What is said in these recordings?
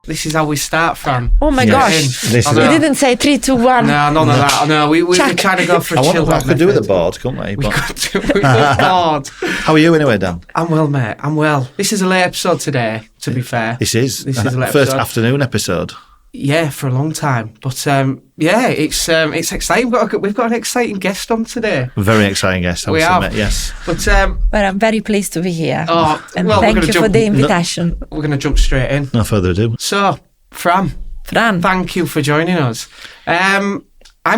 This is how we start, Fran. Oh my gosh. You didn't say 3, 2, 1. No, none of that. No, we were trying to go for a chill out. I could do with the board, couldn't we? We could do with the board. How are you anyway, Dan? I'm well, mate. I'm well. This is a late episode today, to be fair. This is a late first episode. afternoon episode. Yeah, for a long time. But yeah, it's exciting. We've got an exciting guest on today. Very exciting guest, I would submit, yes. But well, I'm very pleased to be here. And thank you for the invitation. We're going to jump straight in. No further ado. So, Fran, thank you for joining us. I'm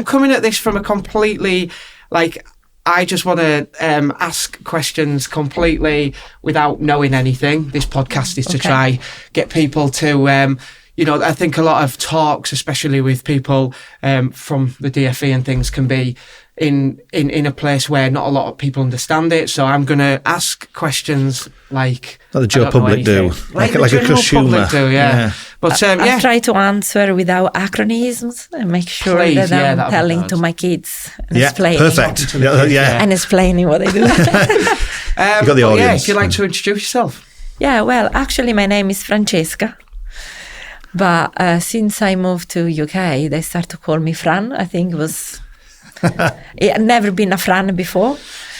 coming at this from a completely, I just want to ask questions completely without knowing anything. This podcast is to try get people to... I think a lot of talks, especially with people from the DFE and things, can be in a place where not a lot of people understand it. So I'm going to ask questions like the Joe public do, like a consumer. Yeah. But I'll try to answer without acronyms and make sure that I'm telling to my kids and explaining. Perfect. And explaining what I do. You got the audience. Yeah, if you'd like to introduce yourself. Yeah, well, actually, my name is Francesca. But since I moved to UK, they start to call me Fran. I think it had never been a Fran before.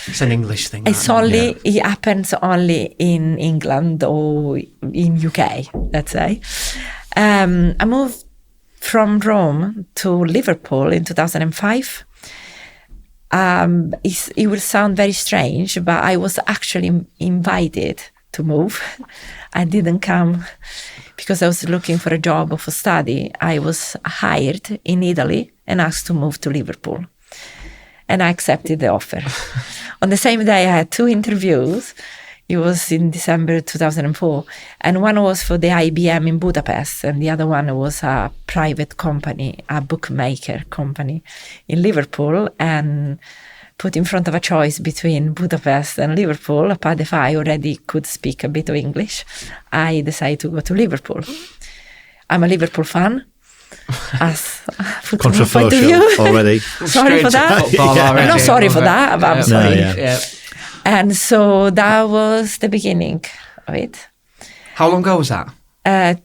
It's an English thing. It happens only in England or in UK, let's say. I moved from Rome to Liverpool in 2005. It will sound very strange, but I was actually invited to move. I didn't come because I was looking for a job or for study. I was hired in Italy and asked to move to Liverpool. And I accepted the offer. On the same day, I had 2 interviews. It was in December 2004. And one was for the IBM in Budapest, and the other one was a private company, a bookmaker company in Liverpool. And put in front of a choice between Budapest and Liverpool, apart if I already could speak a bit of English, I decided to go to Liverpool. I'm a Liverpool fan. As controversial already. Sorry for that. I'm not sorry for that, but I'm sorry. Yeah. And so that was the beginning of it. How long ago was that?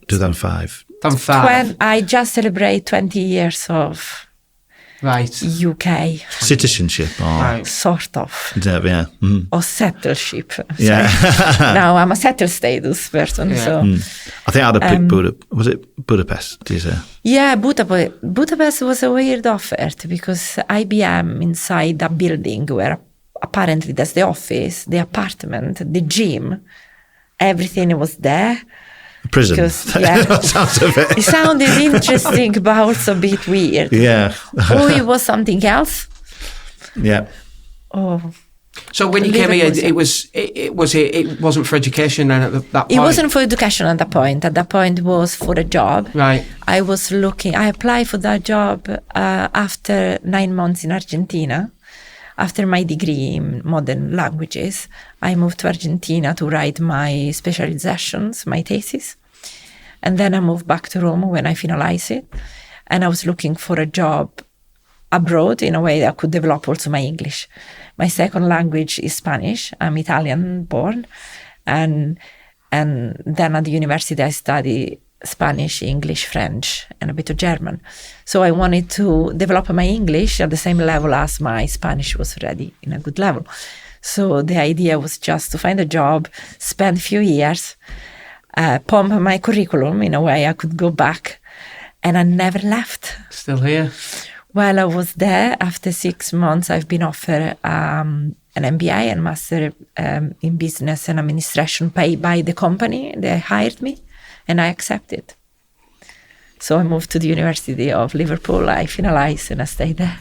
2005. When I just celebrate 20 years of UK citizenship, sort of, yeah, or settleship. Yeah. Now I'm a settled status person. Yeah. So I think I had a pick was it Budapest? Did you say? Yeah, Budapest was a weird offer because IBM inside a building where apparently that's the office, the apartment, the gym, everything was there. Prison. Because, it sounded interesting, but also a bit weird. Yeah. It was something else. Yeah. So when you came here, it wasn't for education then at that point? It wasn't for education at that point. At that point, it was for a job. Right. I applied for that job after 9 months in Argentina. After my degree in modern languages, I moved to Argentina to write my specializations, my thesis. And then I moved back to Rome when I finalized it. And I was looking for a job abroad in a way that I could develop also my English. My second language is Spanish. I'm Italian born. And then at the university, I studied Spanish, English, French, and a bit of German. So I wanted to develop my English at the same level as my Spanish was already in a good level. So the idea was just to find a job, spend a few years, pump my curriculum in a way I could go back, and I never left. Still here? While I was there, after 6 months, I've been offered an MBA and Master in Business and Administration paid by the company. They hired me. And I accepted. So I moved to the University of Liverpool. I finalized and I stayed there.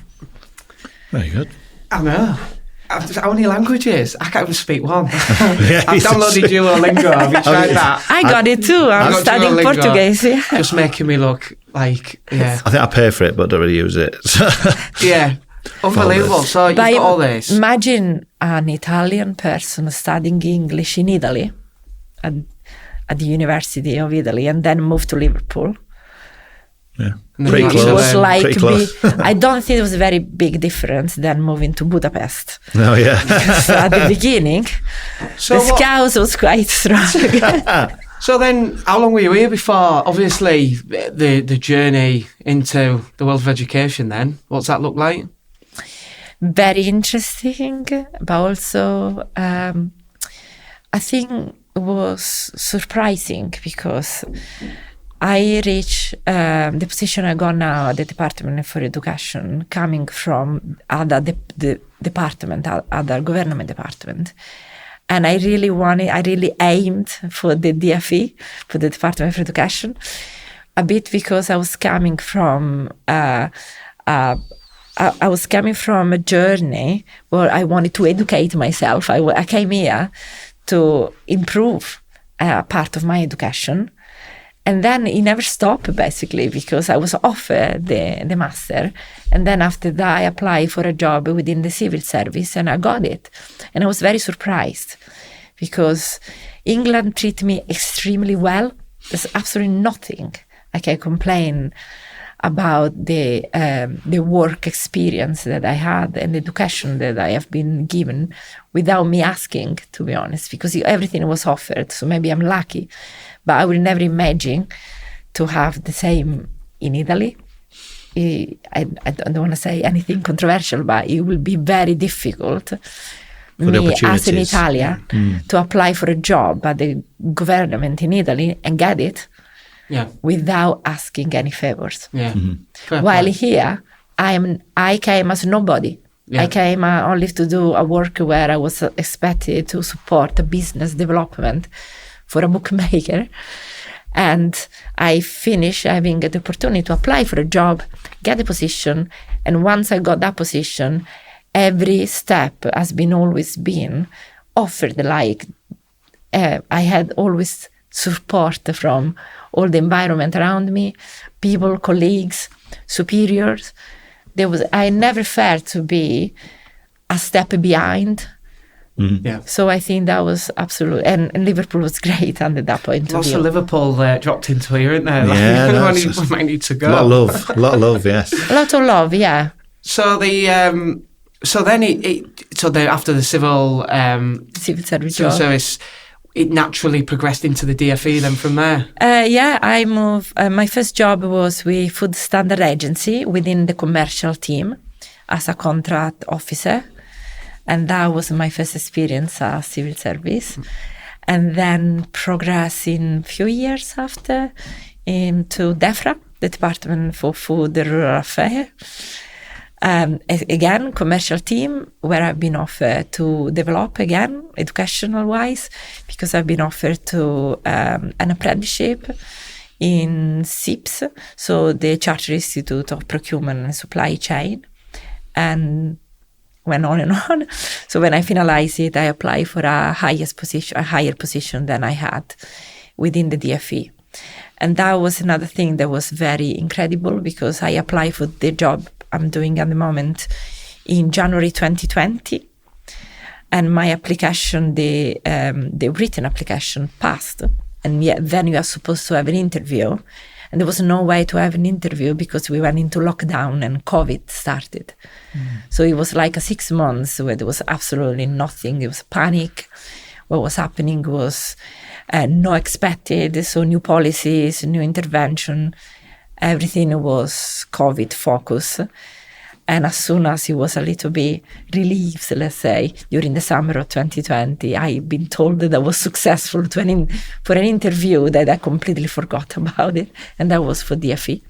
Very good. I know. How many languages? I can't even speak one. I've downloaded Duolingo. Have you tried that? I got it too. I'm studying Duolingo. Portuguese. Yeah. Just making me look like, yeah. I think I pay for it, but don't really use it. Yeah. Unbelievable. So you've got all this. Imagine an Italian person studying English in Italy at the University of Italy and then moved to Liverpool. Yeah, pretty close. It was like I don't think it was a very big difference than moving to Budapest. Oh yeah. Because at the beginning, the scouse was quite strong. So then, how long were you here before? Obviously, the journey into the world of education then, what's that look like? Very interesting, but also I think it was surprising because I reached the position I got now at the Department for Education, coming from other other government department. And I really aimed for the DFE, for the Department for Education, a bit because I was coming from a journey where I wanted to educate myself. I came here to improve part of my education. And then it never stopped, basically, because I was offered the master. And then after that, I applied for a job within the civil service and I got it. And I was very surprised because England treated me extremely well. There's absolutely nothing I can complain about the work experience that I had and the education that I have been given without me asking, to be honest, because everything was offered. So maybe I'm lucky. But I would never imagine to have the same in Italy. I don't want to say anything controversial, but it will be very difficult me as an Italian to apply for a job at the government in Italy and get it without asking any favors. Yeah. While here, I came as nobody. Yeah. I came only to do a work where I was expected to support a business development for a bookmaker. And I finished having the opportunity to apply for a job, get a position. And once I got that position, every step has always been offered. Like I had always support from all the environment around me, people, colleagues, superiors. I never felt to be a step behind. Yeah. So I think that was absolutely, and Liverpool was great under that point of Lots view. of Liverpool dropped into here, isn't there? Yeah, we might need to go. A lot of love, yes. A lot of love, yeah. So after the civil service, it naturally progressed into the DFE then from there. I moved. My first job was with Food Standard Agency within the commercial team as a contract officer. And that was my first experience as civil service. And then progressing a few years after into DEFRA, the Department for Food and Rural Affairs. Again, commercial team, where I've been offered to develop again, educational-wise, because I've been offered to an apprenticeship in CIPS, so the Chartered Institute of Procurement and Supply Chain. And went on and on. So when I finalized it, I applied for a higher position than I had within the DFE. And that was another thing that was very incredible because I applied for the job I'm doing at the moment in January 2020. And my application, the written application passed. And yet then you are supposed to have an interview. And there was no way to have an interview because we went into lockdown and COVID started. So it was like 6 months where there was absolutely nothing. It was panic. What was happening was no expected. So new policies, new intervention, everything was COVID focus. And as soon as it was a little bit relieved, let's say, during the summer of 2020, I've been told that I was successful for an interview that I completely forgot about it. And that was for DFE.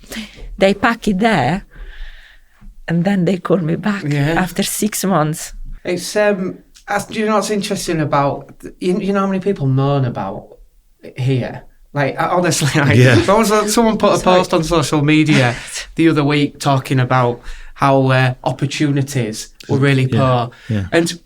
They pack it there, and then they called me back after 6 months. It's do you know what's interesting about, you know how many people moan about here? Like, honestly, someone put a post on social media the other week talking about how opportunities were really poor. Yeah. And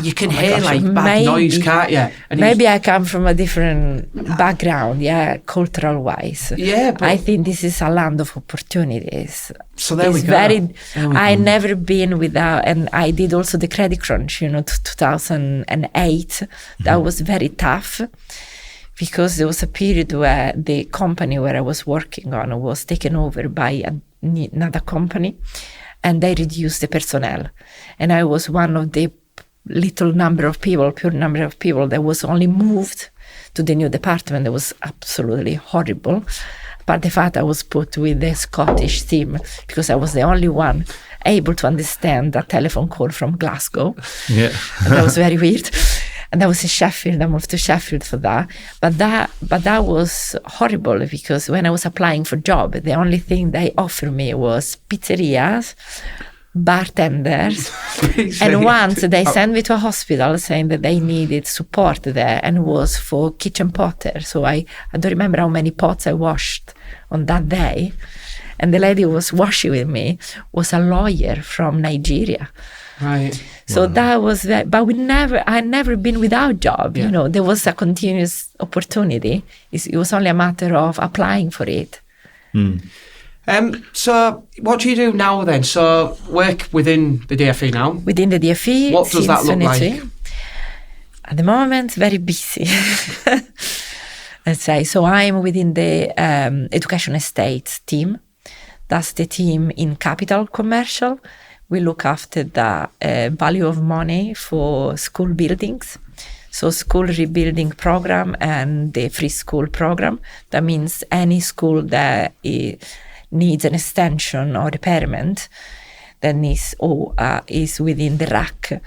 you can hear bad noise, can't you? And maybe I come from a different background, cultural-wise. Yeah, but I think this is a land of opportunities. So there we go. I never been without, and I did also the credit crunch, 2008. That was very tough. Because there was a period where the company where I was working on was taken over by another company, and they reduced the personnel. And I was one of the pure number of people that was only moved to the new department. That was absolutely horrible. But the fact I was put with the Scottish team because I was the only one able to understand a telephone call from Glasgow. Yeah. And that was very weird. And that was in Sheffield. I moved to Sheffield for that. But that was horrible because when I was applying for job, the only thing they offered me was pizzerias, bartenders, and once they sent me to a hospital saying that they needed support there, and it was for kitchen potter. So I don't remember how many pots I washed on that day. And the lady who was washing with me was a lawyer from Nigeria. Right. So that was that. But I never been without job. Yeah. You know, there was a continuous opportunity. It was only a matter of applying for it. So what do you do now then? So work within the DFE now? Within the DFE. What does that look like? At the moment, very busy. Let's say. So I'm within the education estates team. That's the team in capital commercial. We look after the value of money for school buildings. So school rebuilding program and the free school program. That means any school that needs an extension or repairment that is within the RAC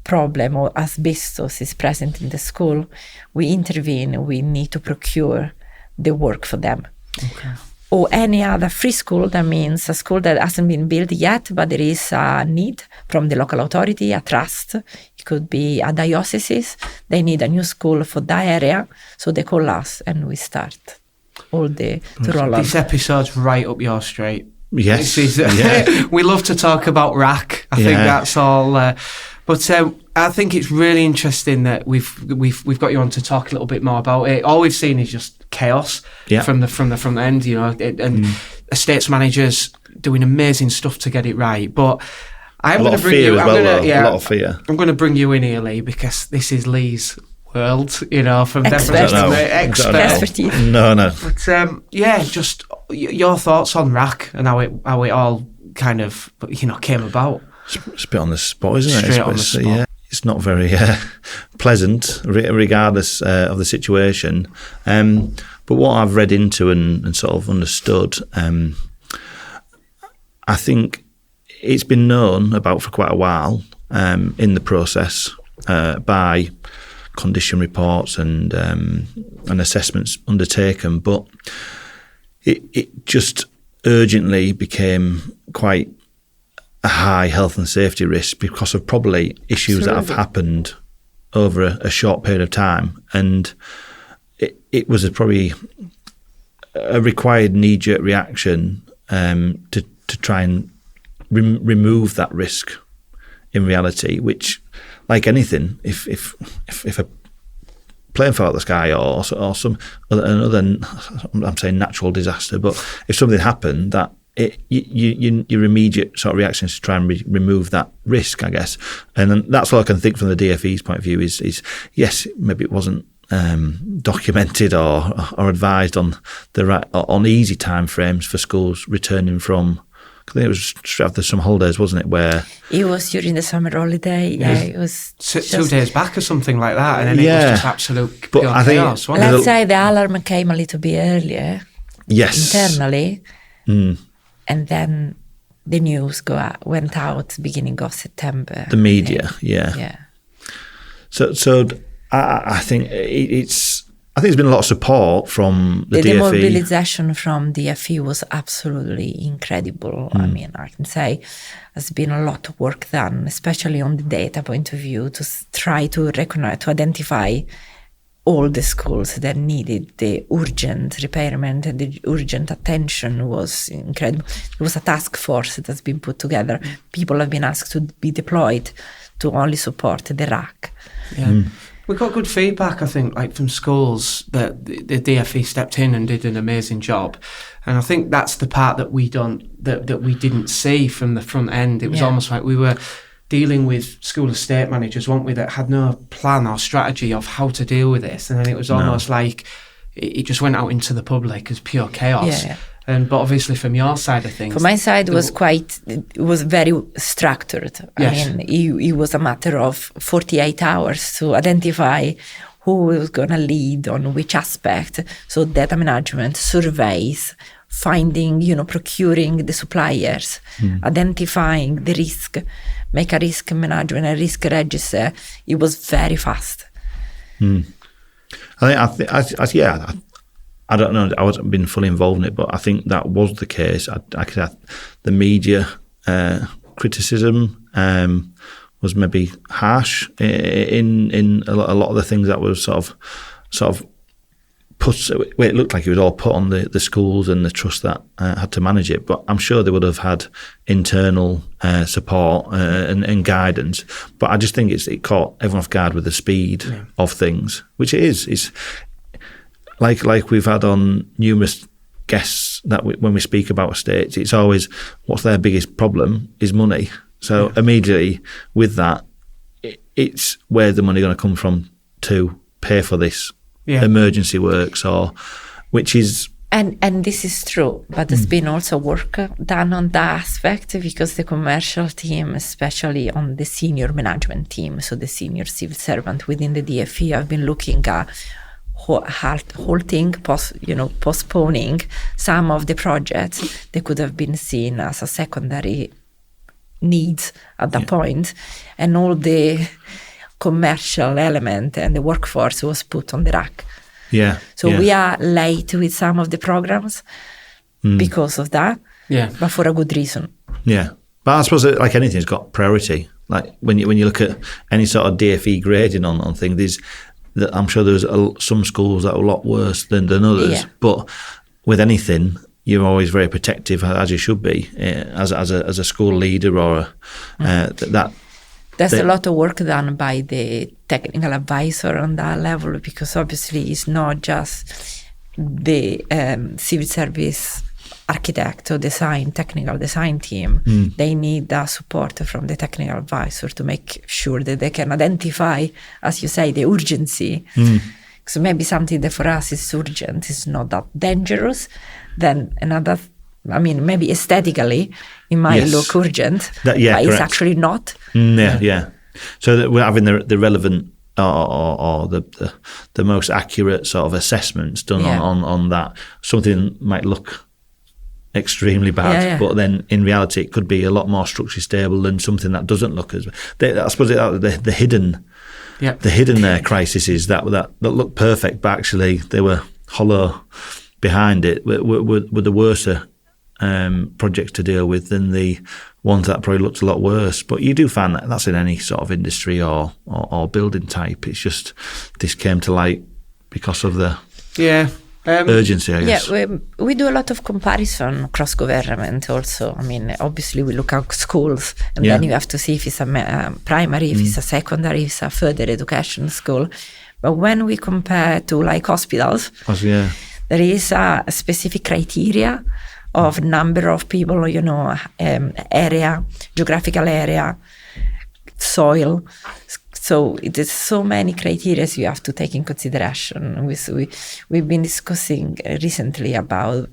problem or asbestos is present in the school, we intervene. We need to procure the work for them. Okay. Or any other free school, that means a school that hasn't been built yet, but there is a need from the local authority, a trust. It could be a diocese. They need a new school for that area. So they call us and we start all to roll on. This episode's right up your street. Yes. We love to talk about RAC. I think that's all. But I think it's really interesting that we've got you on to talk a little bit more about it. All we've seen is just chaos from the front end, you know, and estates managers doing amazing stuff to get it right. But I'm going to bring you. A lot of fear. I'm going to bring you in here, Lee, because this is Lee's world, you know, from expertise. No. But just your thoughts on RAC and how it all kind of, you know, came about. It's a bit on the spot, isn't it? Straight on the spot. Yeah, it's not very pleasant, regardless of the situation. But what I've read into and sort of understood, I think it's been known about for quite a while in the process by condition reports and assessments undertaken, but it just urgently became quite a high health and safety risk because of probably issues that have happened over a short period of time, and it was probably a required knee-jerk reaction to try and remove that risk in reality, which, like anything, if a plane fell out of the sky or some another, I'm saying natural disaster, but if something happened, that your immediate sort of reaction is to try and remove that risk, I guess. And then that's what I can think from the DFE's point of view is yes, maybe it wasn't documented or advised on on easy time frames for schools returning from. I think it was straight after some holidays, wasn't it? Where it was during the summer holiday. Yeah, it was 2 days back or something like that, and then it was just absolute pure chaos. Let's say the alarm came a little bit earlier. Yes, internally. And then the news went out beginning of September. The media, yeah. So I think there's been a lot of support from the DFE. The mobilization from DFE was absolutely incredible. I mean, I can say there's been a lot of work done, especially on the data point of view, to try to recognize, to identify all the schools that needed the urgent repairment and the urgent attention. Was incredible. It was a task force that has been put together. People have been asked to be deployed to only support the RAC. Yeah. We got good feedback, I think, like from schools that the DFE stepped in and did an amazing job. And I think that's the part that we didn't see from the front end. It was almost like we were dealing with school estate managers, weren't we, that had no plan or strategy of how to deal with this. And then it was almost like it just went out into the public as pure chaos. But obviously from your side of things, from my side, it was very structured. Yes. I mean, it was a matter of 48 hours to identify who was going to lead on which aspect. So data management, surveys, finding, procuring the suppliers, identifying the risk, make a risk management, a risk register. It was very fast. I don't know. I wasn't been fully involved in it, but I think that was the case. The media criticism was maybe harsh in a lot of the things that was sort of put. It looked like it was all put on the schools and the trust that had to manage it. But I'm sure they would have had internal support and guidance. But I just think it caught everyone off guard with the speed of things, which it is. It's like we've had on numerous guests that when we speak about estates, it's always what's their biggest problem is money. So immediately with that, it's where's the money going to come from to pay for this emergency works, or which is. And this is true, but there's been also work done on that aspect, because the commercial team, especially on the senior management team, so the senior civil servant within the DFE, have been looking at halting, postponing some of the projects that could have been seen as a secondary needs at that point, and all the commercial element and the workforce was put on the rack. We are late with some of the programs because of that, but for a good reason. But I suppose like anything, it's got priority. Like when you look at any sort of DFE grading on things, I'm sure there's some schools that are a lot worse than others, but with anything, you're always very protective, as you should be, as a school leader or There's a lot of work done by the technical advisor on that level, because obviously it's not just the civil service architect or technical design team. They need that support from the technical advisor to make sure that they can identify, as you say, the urgency. So maybe something that for us is urgent is not that dangerous, then another, maybe aesthetically it might look urgent, but it's actually not. So that we're having the relevant or the most accurate sort of assessments done on that. Something might look extremely bad, but then in reality it could be a lot more structurally stable than something that doesn't look as. I suppose the hidden. The hidden crises that look perfect, but actually they were hollow behind it, were the worst projects to deal with than the ones that probably looked a lot worse. But you do find that's in any sort of industry or building type. It's just this came to light because of the urgency, I guess. We do a lot of comparison across government also. Obviously we look at schools, and then you have to see if it's a primary, if it's a secondary, if it's a further education school. But when we compare to like hospitals, there is a specific criteria of number of people, area, geographical area, soil. So there's so many criteria you have to take in consideration. We've been discussing recently about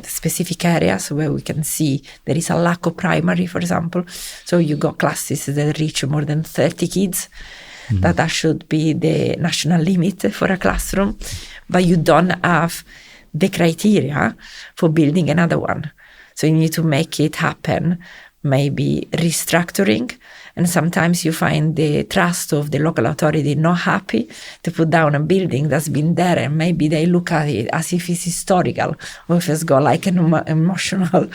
specific areas where we can see there is a lack of primary, for example. So you got classes that reach more than 30 kids. That should be the national limit for a classroom. But you don't have the criteria for building another one. So you need to make it happen, maybe restructuring. And sometimes you find the trust of the local authority not happy to put down a building that's been there, and maybe they look at it as if it's historical, or if it's got like an emotional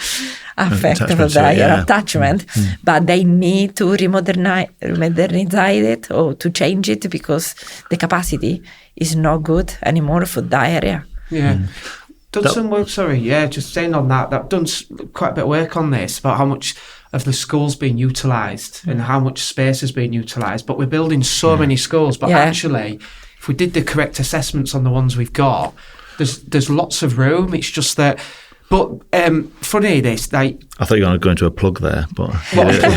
affect or attachment. But they need to modernize it or to change it because the capacity is not good anymore for that area. Done some work, just saying on that. I've done quite a bit of work on this about how much of the schools being utilised and how much space is being utilised. But we're building so many schools. But actually, if we did the correct assessments on the ones we've got, there's lots of room. It's just that But funny this, like I thought you were going to go into a plug there, but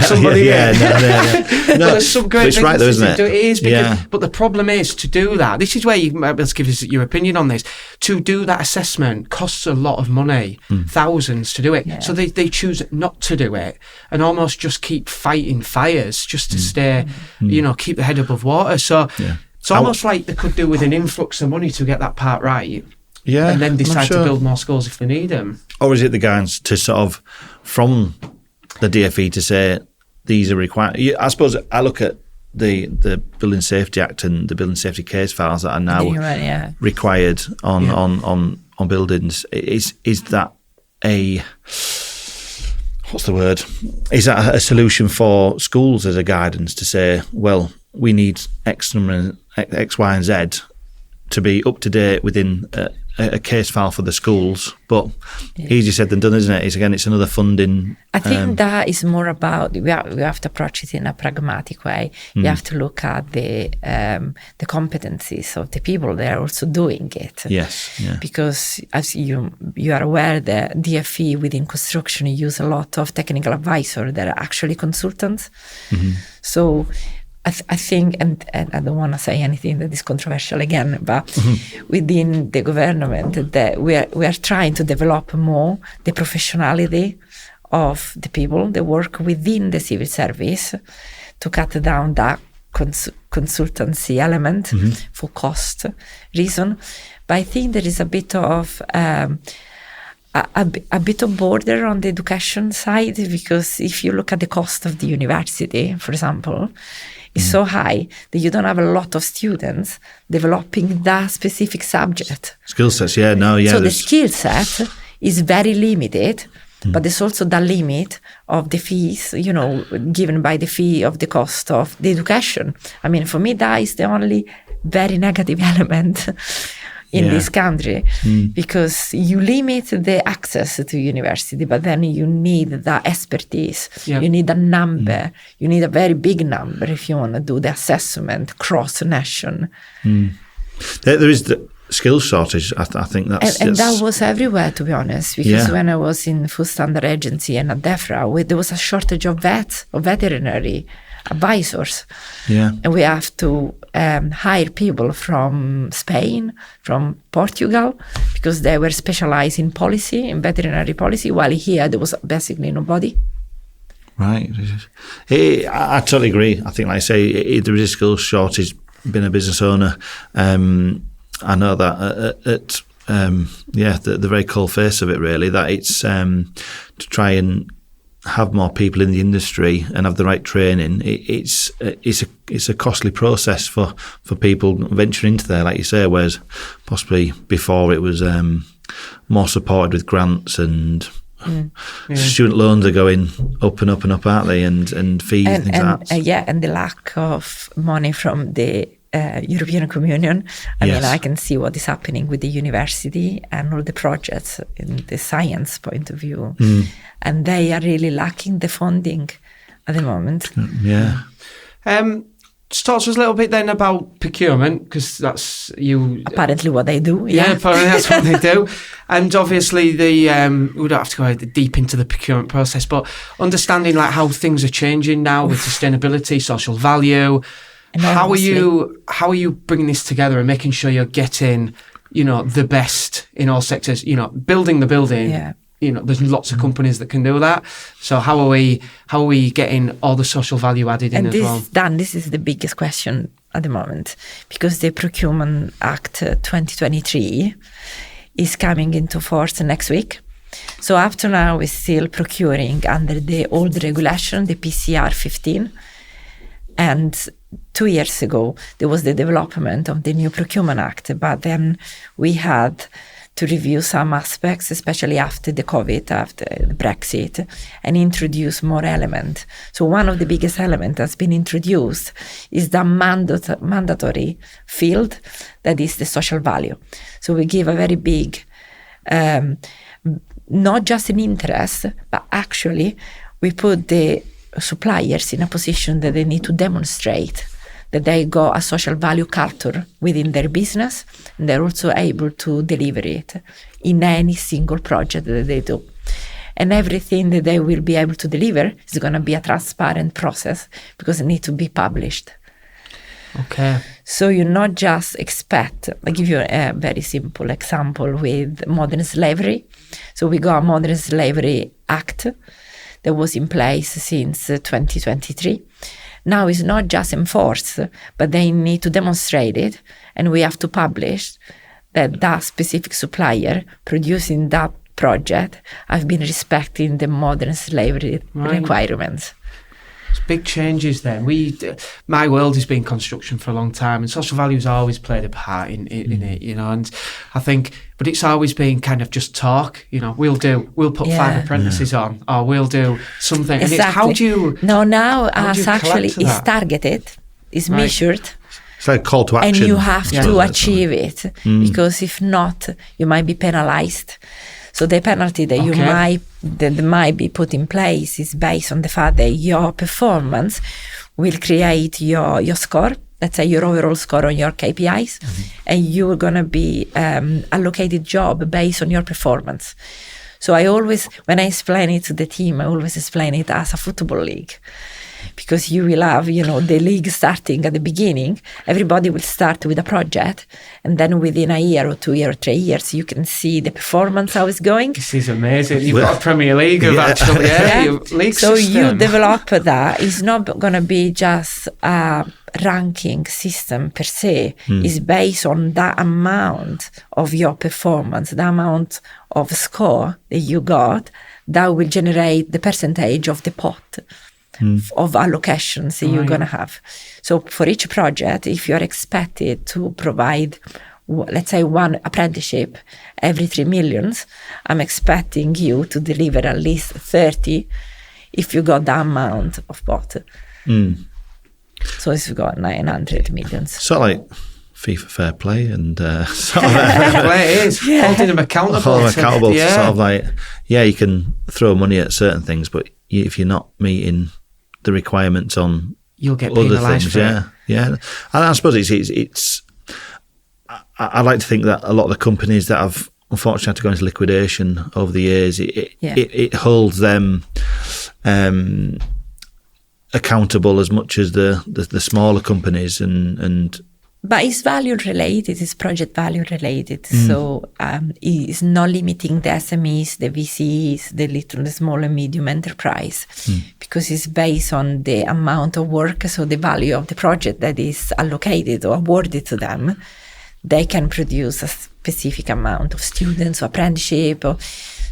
somebody no. There's some great it's right though, isn't it? It is, because, yeah. But the problem is to do that. This is where you might be able to give us your opinion on this. To do that assessment costs a lot of money, thousands to do it. Yeah. So they choose not to do it and almost just keep fighting fires just to stay, keep the head above water. So it's almost like they could do with an influx of money to get that part right. Yeah, and then decide to build more schools if they need them. Or is it the guidance to sort of, from the DfE to say, these are required? I suppose I look at the Building Safety Act and the Building Safety case files that are now required on buildings. Is that what's the word? Is that a solution for schools as a guidance to say, well, we need X, Y, and Z to be up to date within a case file for the schools, but easier said than done, isn't it? It's another funding. I think that is more about we have to approach it in a pragmatic way. You have to look at the competencies of the people that are also doing it. Yes, because as you are aware, the DfE within construction use a lot of technical advisors that are actually consultants. So I think, and I don't want to say anything that is controversial again, but within the government, that we are trying to develop more the professionality of the people that work within the civil service to cut down that consultancy element for cost reason. But I think there is a bit of a bit of border on the education side, because if you look at the cost of the university, for example, is so high that you don't have a lot of students developing that specific subject. Skill sets, So the skill set is very limited, but there's also the limit of the fees, given by the fee of the cost of the education. I mean, for me, that is the only very negative element in this country, because you limit the access to university, but then you need the expertise, you need a number, you need a very big number if you want to do the assessment cross-nation. There is the skills shortage, I think that's... And that was everywhere, to be honest, because when I was in Food Standard Agency and at DEFRA, there was a shortage of veterinary advisors. And we have to hire people from Spain, from Portugal, because they were specialized in policy, in veterinary policy, while here there was basically nobody. Right. I totally agree. I think, like I say, there is a skills shortage. Being a business owner, I know that at the very cold face of it, really, that it's to try and have more people in the industry and have the right training. It's a costly process for people venturing into there, like you say, whereas possibly before it was more supported with grants and student loans are going up and up and up, aren't they? And fees and things like that. And the lack of money from the European Communion. I mean, I can see what is happening with the university and all the projects in the science point of view. And they are really lacking the funding at the moment. Just talk to us a little bit then about procurement, because that's you. Apparently what they do. Apparently that's what they do. And obviously we don't have to go deep into the procurement process, but understanding like how things are changing now with sustainability, social value. How are you bringing this together and making sure you're getting, the best in all sectors? Building the building. There's lots of companies that can do that. So how are we getting all the social value added in as well? This is the biggest question at the moment, because the Procurement Act 2023 is coming into force next week. So up to now, we're still procuring under the old regulation, the PCR 15. And 2 years ago, there was the development of the new Procurement Act, but then we had to review some aspects, especially after the COVID, after the Brexit, and introduce more elements. So one of the biggest elements that's been introduced is the mandatory field, that is the social value. So we give a very big, not just an interest, but actually we put the suppliers in a position that they need to demonstrate that they got a social value culture within their business, and they're also able to deliver it in any single project that they do. And everything that they will be able to deliver is going to be a transparent process because it needs to be published. Okay. So you not just expect, I'll give you a very simple example with modern slavery. So we got a Modern Slavery Act that was in place since 2023. Now it's not just enforced, but they need to demonstrate it, and we have to publish that specific supplier producing that project have been respecting the modern slavery requirements. It's big changes then. My world has been construction for a long time, and social values always played a part in it, you know, and I think, but it's always been kind of just talk, you know, we'll put 5 apprentices on, or we'll do something. Exactly. And it's how do you... No, now actually it's targeted, it's measured. It's like a call to action. And you have to achieve it, because if not, you might be penalized. So the penalty that might be put in place is based on the fact that your performance will create your score, let's say your overall score on your KPIs, and you're going to be allocated job based on your performance. So I always, when I explain it to the team, I always explain it as a football league. Because you will have, you know, the league starting at the beginning. Everybody will start with a project, and then within a year or 2 years or 3 years, you can see the performance, how it's going. This is amazing. You've got a Premier League of actual league so system. you develop that. It's not going to be just a ranking system per se. It's based on that amount of your performance, the amount of score that you got, that will generate the percentage of the pot of allocations that you're going to have. So for each project, if you're expected to provide, let's say, 1 apprenticeship every 3 million, I'm expecting you to deliver at least 30 if you got that amount of pot. So if you got 900 million. Sort of like FIFA fair play and sort of fair play is holding them accountable. To sort of like, you can throw money at certain things, but if you're not meeting the requirements on you'll get other penalised things, and I suppose it's I like to think that a lot of the companies that have unfortunately had to go into liquidation over the years, it holds them accountable as much as the smaller companies and but it's value related, it's project value related. So it's not limiting the SMEs, the VCs, the small and medium enterprise, because it's based on the amount of work, so the value of the project that is allocated or awarded to them. They can produce a specific amount of students or apprenticeship.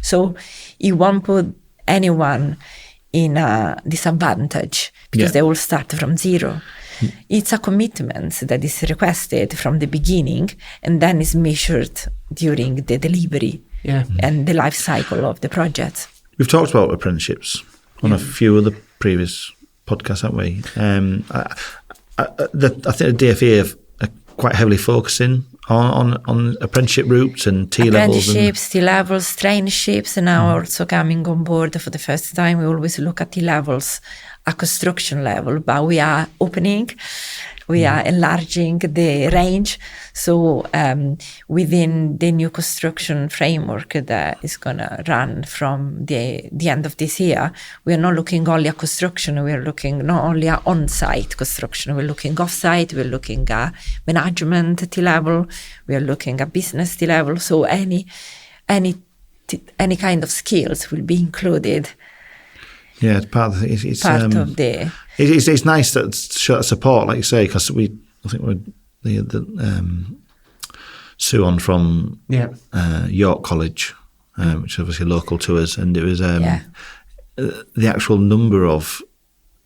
So you won't put anyone in a disadvantage because they will start from zero. It's a commitment that is requested from the beginning and then is measured during the delivery and the life cycle of the project. We've talked about apprenticeships on a few other previous podcasts, haven't we? I think the DFE are quite heavily focusing on apprenticeship routes and T-levels. Apprenticeships, T-levels, traineeships, and now also coming on board for the first time. We always look at T-levels at construction level, but we are opening, we are enlarging the range. So within the new construction framework that is going to run from the end of this year, we are not looking only at construction, we are looking not only at on-site construction, we're looking off-site, we're looking at management T-level, we are looking at business T-level. So any kind of skills will be included. Yeah, it's part of the. It's nice that show support, like you say, because I think we're Sue on from York College, which is obviously local to us, and it was the actual number of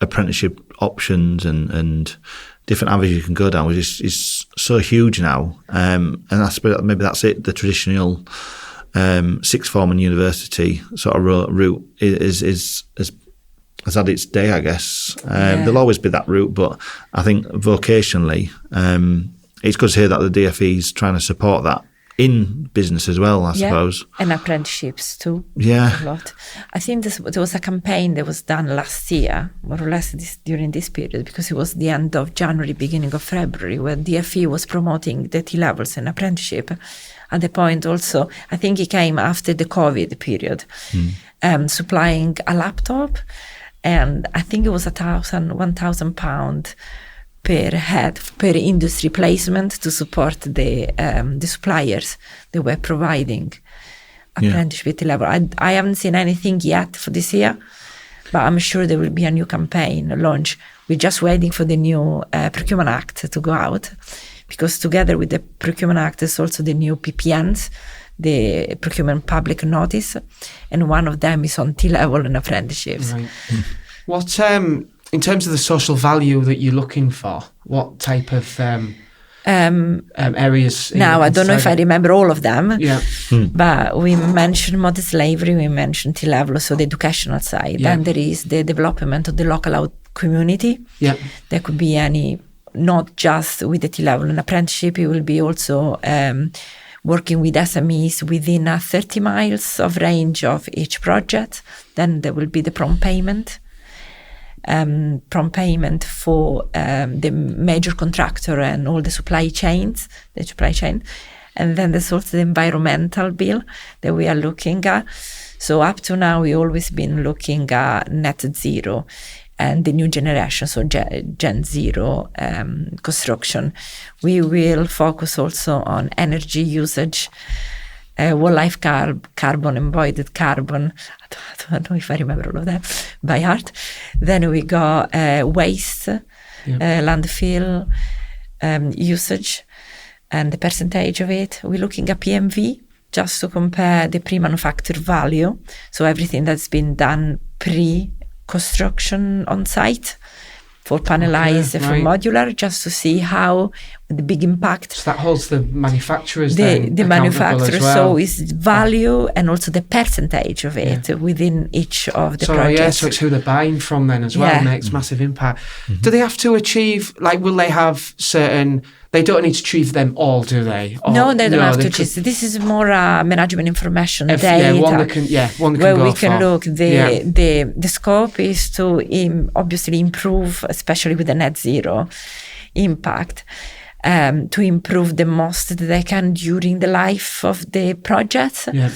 apprenticeship options and different avenues you can go down, which is so huge now, and maybe that's it. The traditional sixth form and university sort of route has had its day, I guess. There'll always be that route, but I think vocationally, it's good to hear that the DFE is trying to support that in business as well, I suppose. And apprenticeships too. Yeah. A lot. I think there was a campaign that was done last year, more or less during this period, because it was the end of January, beginning of February, where DFE was promoting the T-levels and apprenticeship. At the point also, I think it came after the COVID period, supplying a laptop, and I think it was £1,000 per head per industry placement to support the suppliers that were providing apprenticeship level. I haven't seen anything yet for this year, but I'm sure there will be a new campaign launch. We're just waiting for the new Procurement Act to go out, because together with the Procurement Act there's also the new PPNs, the Procurement Public Notice, and one of them is on T-level and apprenticeships. Right. What in terms of the social value that you're looking for, what type of areas? Now, I don't know if I remember all of them, but we mentioned modern slavery, we mentioned T-level, so the educational side. Then there is the development of the local community. Yeah. There could be not just with the T-level and apprenticeship, it will be also working with SMEs within 30 miles of range of each project. Then there will be the prompt payment for the major contractor and all the supply chain. And then there's also the environmental bill that we are looking at. So up to now, we've always been looking at net zero and the new generation, so Gen Zero construction. We will focus also on energy usage, wildlife carbon, embodied carbon. I don't know if I remember all of that by heart. Then we got waste, landfill usage, and the percentage of it. We're looking at PMV, just to compare the pre-manufactured value, so everything that's been done pre-construction on site, for panelized, for modular, just to see how the big impact. So that holds the manufacturers the manufacturer, well. So it's value and also the percentage of it within each of the projects. So it's who they're buying from then as well, makes massive impact. Mm-hmm. Do they have to achieve, will they have certain, they don't need to achieve them all, do they? Or, no, they don't have to achieve. This is more management information data. One that can where go we can look. The scope is to obviously improve, especially with the net zero impact, to improve the most that they can during the life of the project. Yeah.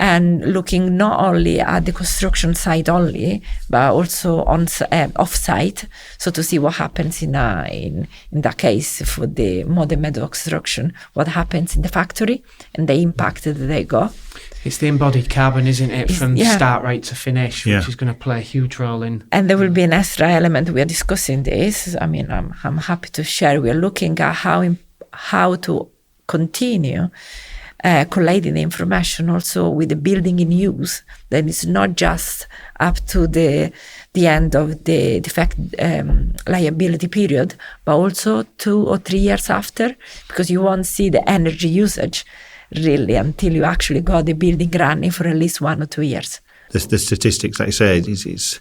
And looking not only at the construction site only, but also on off-site, so to see what happens in that case for the modern method of construction, what happens in the factory and the impact that they got. It's the embodied carbon, isn't it, from start right to finish, which is going to play a huge role in. And there will be an extra element. We are discussing this. I mean, I'm happy to share. We are looking at how to continue collating the information also with the building in use. Then it's not just up to the end of the defect liability period, but also 2 or 3 years after, because you won't see the energy usage really until you actually got the building running for at least 1 or 2 years. The statistics, like I say, it's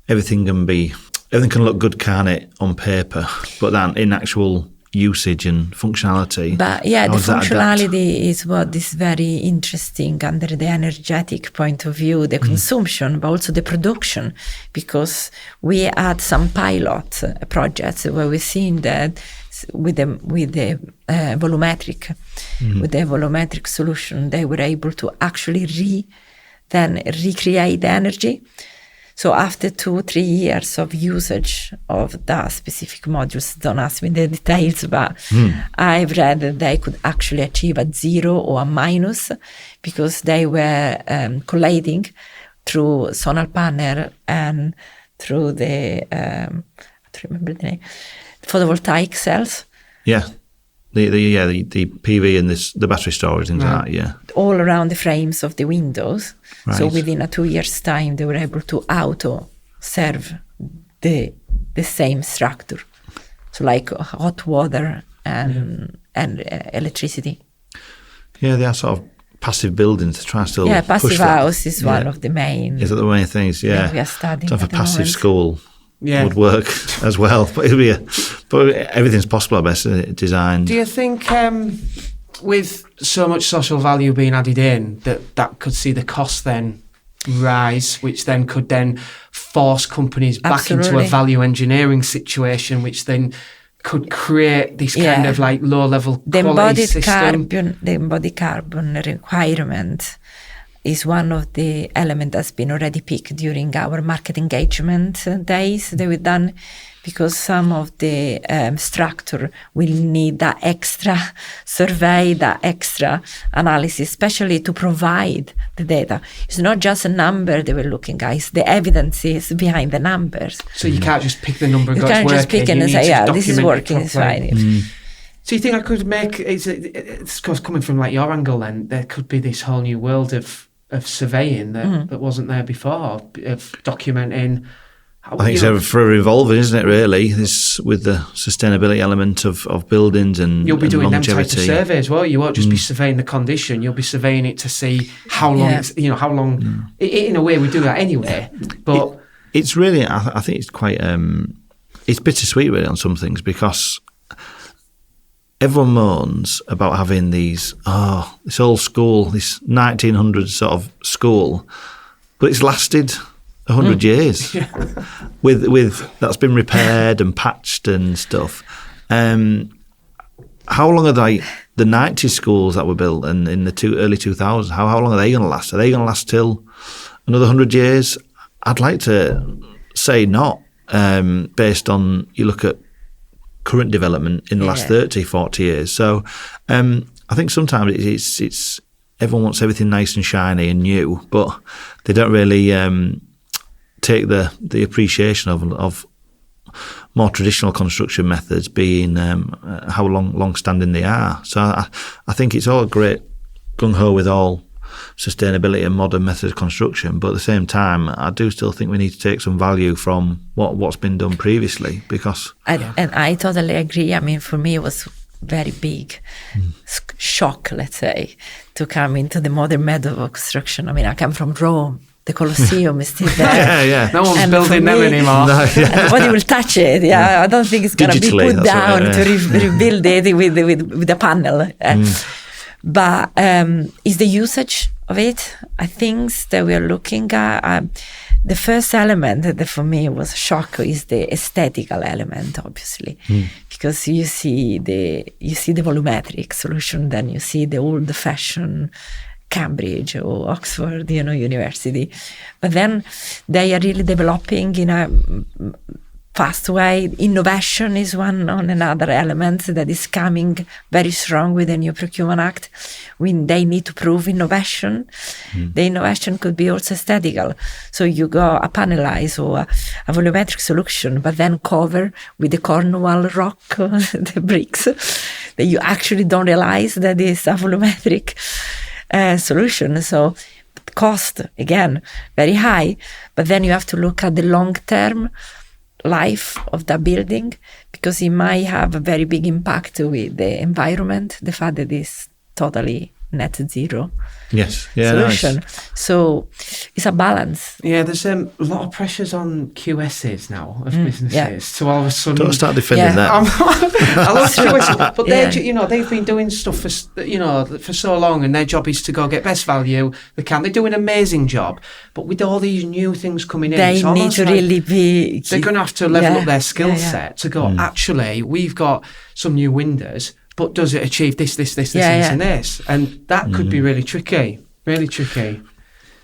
everything can look good, can't it, on paper, but then in actual usage and functionality. But the functionality is what is very interesting under the energetic point of view, the consumption, but also the production, because we had some pilot projects where we've seen that with the volumetric solution, they were able to actually recreate the energy. So after 2-3 years of usage of that specific modules, don't ask me the details, but I've read that they could actually achieve a 0 or a minus, because they were collating through solar panel and through the I don't remember the name, photovoltaic cells. Yeah. The PV and the battery storage, things like that, yeah. All around the frames of the windows. Right. So within a 2 years' time, they were able to auto-serve the same structure. So like hot water and electricity. Yeah, they are sort of passive buildings to try and still push passive that. House is one of the main. Is that the main things? Yeah. We are studying to have a passive moment. School. Yeah. Would work as well, but but everything's possible, I guess, design. Do you think with so much social value being added in, that could see the cost then rise, which then could then force companies back into a value engineering situation, which then could create this kind of like low-level quality system. The embodied carbon requirement is one of the elements that's been already picked during our market engagement days that we've done, because some of the structure will need that extra survey, that extra analysis, especially to provide the data. It's not just a number they were looking at, it's the evidence is behind the numbers. So you can't just pick the number and you go, it's can't working. Just pick and say, yeah, this is working, it's fine. So you think I could make, it's coming from like your angle then, there could be this whole new world of surveying that wasn't there before, of documenting. I think it's ever evolving, isn't it, really? This with the sustainability element of buildings and you'll be doing longevity. them type of surveys, won't you? You won't just be surveying the condition, you'll be surveying it to see how long it's, how long, in a way we do that anyway. But it's really, I think it's quite, it's bittersweet really on some things, because everyone moans about having these, this old school, this 1900s sort of school, but it's lasted 100 years with that's been repaired and patched and stuff. How long are the 90s schools that were built and in the early 2000s, how long are they going to last? Are they going to last till another 100 years? I'd like to say not, based on, you look at current development in the last 30, 40 years. So I think sometimes it's everyone wants everything nice and shiny and new, but they don't really take the appreciation of more traditional construction methods being how long-standing they are. So I think it's all great gung-ho with all sustainability and modern method of construction, but at the same time, I do still think we need to take some value from what's been done previously, because... And I totally agree. I mean, for me, it was very big shock, let's say, to come into the modern method of construction. I mean, I come from Rome. The Colosseum is still there. No one's building them anymore. Nobody will touch it. I don't think it's going to be put down to rebuild it with a panel. But it's the usage of it. I think that we are looking at. The first element that for me was a shock is the aesthetical element, obviously, because you see the volumetric solution, then you see the old-fashioned Cambridge or Oxford, university. But then they are really developing in a fast way. Innovation is one on another element that is coming very strong with the new Procurement Act. When they need to prove innovation, the innovation could be also aesthetical. So you go a panelized or a volumetric solution, but then cover with the Cornwall rock, the bricks, that you actually don't realize that is a volumetric solution. So cost, again, very high, but then you have to look at the long-term life of the building, because it might have a very big impact with the environment, the fact that it's totally net zero solution. Nice. So it's a balance. Yeah, there's a lot of pressures on QSs now of businesses. So all of a sudden, don't start defending that. I love QSs, but they've been doing stuff for so long, and their job is to go get best value. They do an amazing job, but with all these new things coming in, they need to really be. They're going to have to level up their skill set to go. Actually, we've got some new windows. But does it achieve this, and this? And that could be really tricky.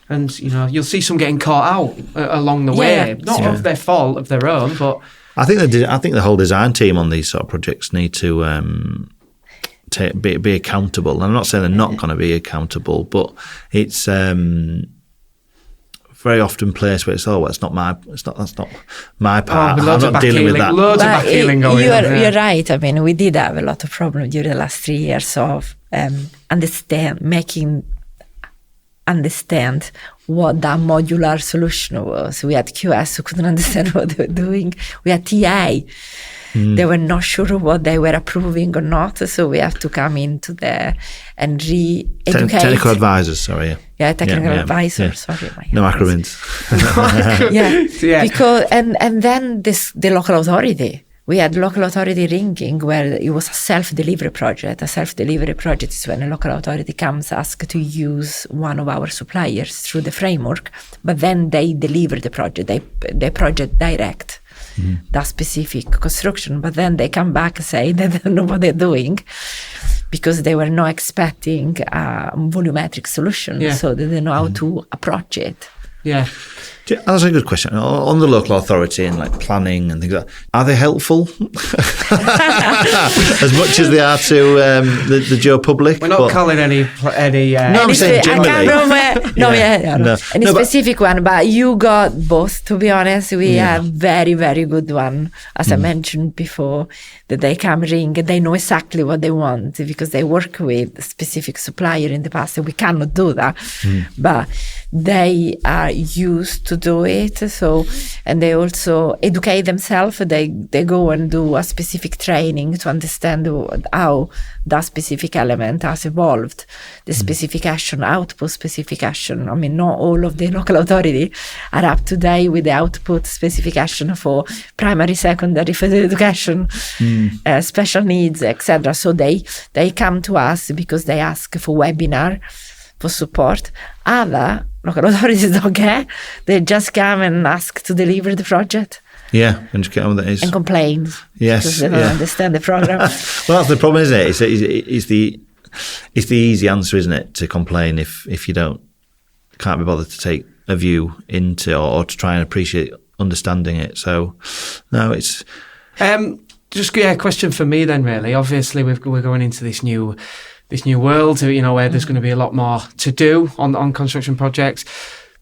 And, you'll see some getting caught out along the way. Not of their fault, of their own, but... I think the whole design team on these sort of projects need to be accountable. I'm not saying they're not going to be accountable, but it's... very often placed where that's not my part. I'm not dealing with that. Loads of backheeling going on. You're right. I mean, we did have a lot of problems during the last 3 years of understand what that modular solution was. We had QS who couldn't understand what they were doing. We had TA. They were not sure what they were approving or not, so we have to come into there and re-educate. Technical advisors, sorry. Yeah, technical advisors, sorry. No acronyms. Because and then the local authority we had local authority ringing where it was a self-delivery project. A self-delivery project is when a local authority comes ask to use one of our suppliers through the framework, but then they deliver the project. They project direct that specific construction, but then they come back and say they don't know what they're doing because they were not expecting a volumetric solution, so they didn't know how to approach it. Yeah. That's a good question. On the local authority and like planning and things like that, are they helpful as much as they are to the Joe public? We're not calling any. No, I'm saying generally. I can't remember. Any specific one, but you got both. To be honest, we have very, very good one. As I mentioned before, that they come ring, they know exactly what they want because they work with a specific supplier in the past. So we cannot do that, but they are used to do it. So, and they also educate themselves. They go and do a specific training to understand how that specific element has evolved, the specification, output specification. I mean, not all of the local authority are up to date with the output specification for primary, secondary, further education, special needs, etc. So they come to us because they ask for webinar, for support. Other local authorities don't care. They just come and ask to deliver the project. Yeah, and just get on with it. And complain. Yes. Because they don't understand the program. Well, that's the problem, isn't it? It's the easy answer, isn't it, to complain if you can't be bothered to take a view into or to try and appreciate understanding it. So, no, it's... Just a question for me then, really. Obviously, we're going into this new world, where there's going to be a lot more to do on construction projects.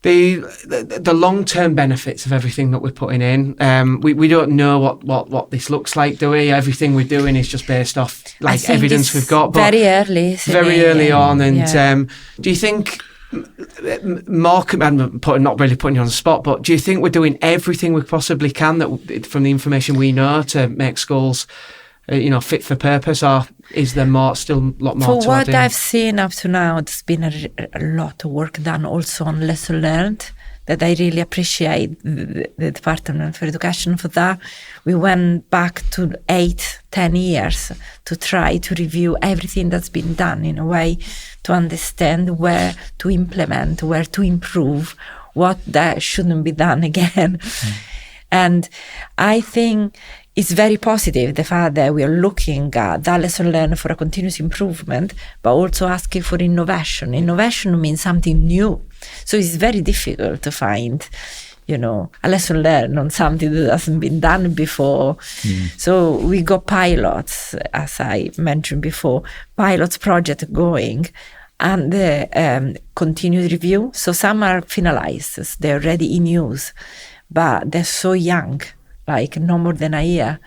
The long-term benefits of everything that we're putting in, we don't know what this looks like, do we? Everything we're doing is just based off evidence we've got. But very early on. And do you think more? I'm not really putting you on the spot, but do you think we're doing everything we possibly can from the information we know to make schools, fit for purpose, or is there still a lot more to add in? For what I've seen up to now, there's been a lot of work done also on lesson learned that I really appreciate the Department for Education for that. We went back to 8-10 years to try to review everything that's been done in a way to understand where to implement, where to improve, what that shouldn't be done again. And I think it's very positive, the fact that we are looking at that lesson learned for a continuous improvement, but also asking for innovation. Innovation means something new. So it's very difficult to find, a lesson learned on something that hasn't been done before. So we got pilots, as I mentioned before, pilots project going, and the continuous review. So some are finalized, they're already in use, but they're so young, like no more than a year.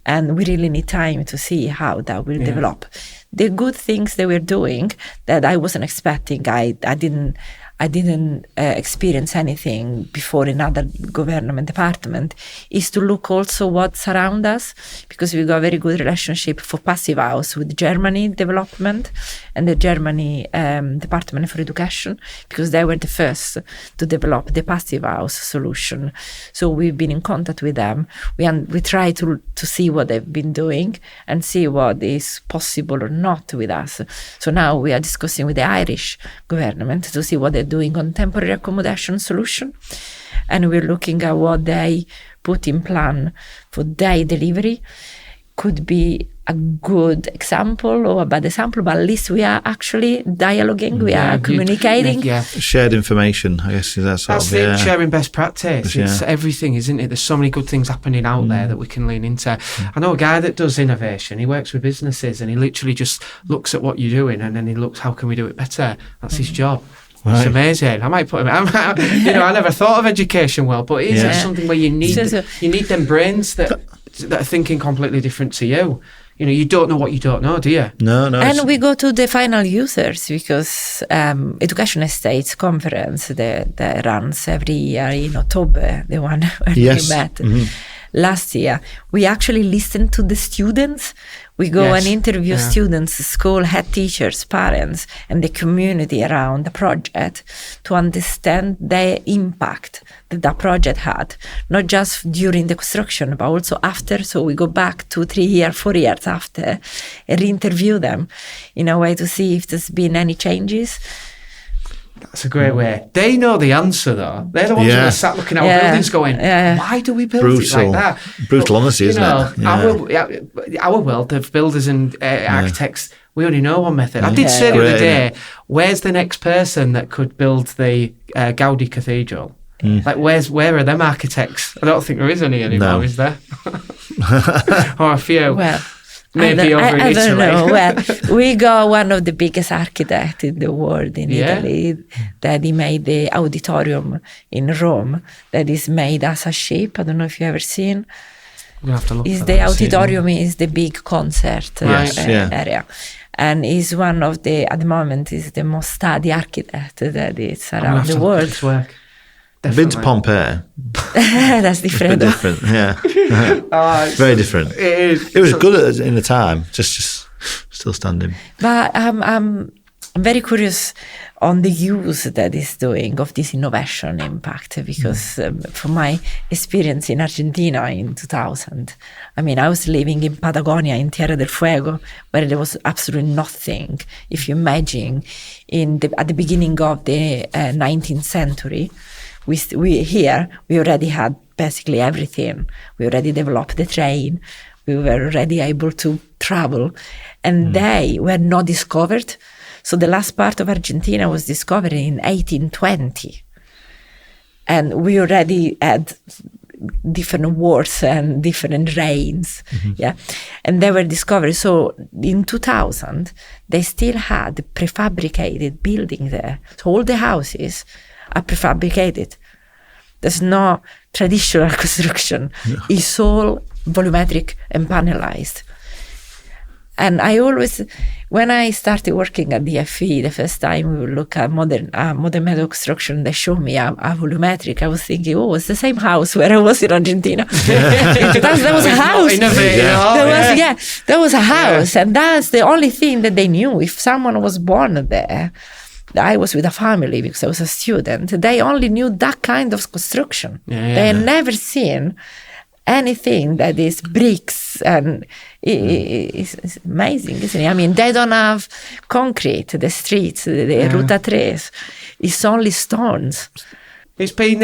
And we really need time to see how that will develop. The good things that we're doing that I wasn't expecting, I didn't experience anything before in other government department, is to look also what's around us, because we got a very good relationship for Passive House with Germany development and the Germany Department for Education, because they were the first to develop the Passive House solution. So we've been in contact with them. We try to see what they've been doing and see what is possible or not with us. So now we are discussing with the Irish government to see what they're doing on temporary accommodation solution, and we're looking at what they put in plan for their delivery. Could be a good example or a bad example, but at least we are actually dialoguing, we are communicating. Shared information, I guess, is that sort of it, sharing best practice. It's everything, isn't it? There's so many good things happening out there that we can lean into. I know a guy that does innovation. He works with businesses and he literally just looks at what you're doing and then he looks, how can we do it better? That's his job. Right. It's amazing. I might put him. I never thought of education well, but it is something where you need them brains that are thinking completely different to you. You don't know what you don't know, do you? No. And we go to the final users because Education Estates Conference that runs every year in October, the one where we met last year. We actually listened to the students We go Yes. and interview Yeah. students, school head teachers, parents, and the community around the project to understand the impact that that project had, not just during the construction, but also after. So we go back 2, 3 years, 4 years after and re-interview them in a way to see if there's been any changes. That's a great way. They know the answer, though. They're the ones Yeah. who are sat looking at our Yeah. buildings going, Yeah. why do we build Brutal. it like that? Brutal honesty, you isn't know, it? Yeah. Our world of builders and architects, we only know one method. I did Yeah. say the other Great, day, where's the next person that could build the Gaudi Cathedral? Like, where are them architects? I don't think there is any anymore, No. is there? Or a few. Well, Maybe over in I don't Italy. know. Well, we got one of the biggest architects in the world in Yeah. Italy that he made the auditorium in Rome that is made as a shape. I don't know if you've ever seen. We'll have to look Is for the that. auditorium is the big concert Yes, yeah. area, and is one of the at the moment is the most studied architect that is I'm gonna around have the to look at world. his work. I've been to Definitely. Pompeii. That's Bit different. different, yeah. Very different. It is. It was good in the time, just still standing. But I'm very curious on the use that is doing of this innovation impact, because from my experience in Argentina in 2000, I mean, I was living in Patagonia, in Tierra del Fuego, where there was absolutely nothing. If you imagine, at the beginning of the 19th century, we already had basically everything. We already developed the train. We were already able to travel, and they were not discovered. So the last part of Argentina was discovered in 1820, and we already had different wars and different rains, and they were discovered. So in 2000, they still had prefabricated building there. So all the houses are prefabricated. There's no traditional construction. It's all volumetric and panelized. And I always, when I started working at DFE, the first time we would look at modern metal construction, they showed me a volumetric. I was thinking, oh, it's the same house where I was in Argentina. That was a house. There was a house, and that's the only thing that they knew. If someone was born there, I was with a family because I was a student. They only knew that kind of construction. They had never seen anything that is bricks, and it's amazing, isn't it? I mean, they don't have concrete, the streets, the Ruta 3. It's only stones. It's been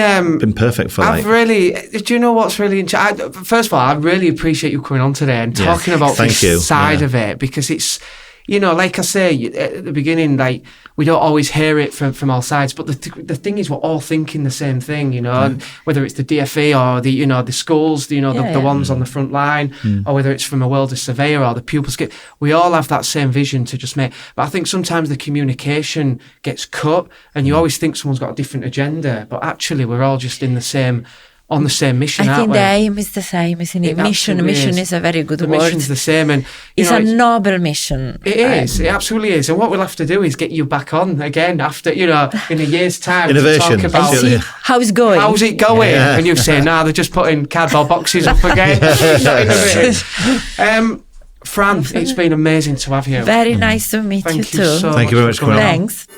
perfect for do you know what's really interesting? First of all, I really appreciate you coming on today and talking about this side of it, because it's, you know, like I say at the beginning, like, we don't always hear it from all sides, but the thing is, we're all thinking the same thing, you know, and whether it's the DFE or the, you know, the schools, you know, the ones on the front line, or whether it's from a world of surveyor or the pupils, we all have that same vision to just make. But I think sometimes the communication gets cut, and you always think someone's got a different agenda, but actually we're all just on the same mission, I think aren't the we? aim is the same, isn't it? Mission is a very good the word. mission's the same, and it's a noble mission. It is. It absolutely is. And what we'll have to do is get you back on again after, you know, in a year's time. Innovation. To talk about See how it's going. how's it going, and you say, "Nah, they're just putting cardboard boxes up again." Not innovative. Fran, it's been amazing to have you. Very nice to meet you Thank you too. so Thank you very much for coming for on. Thanks.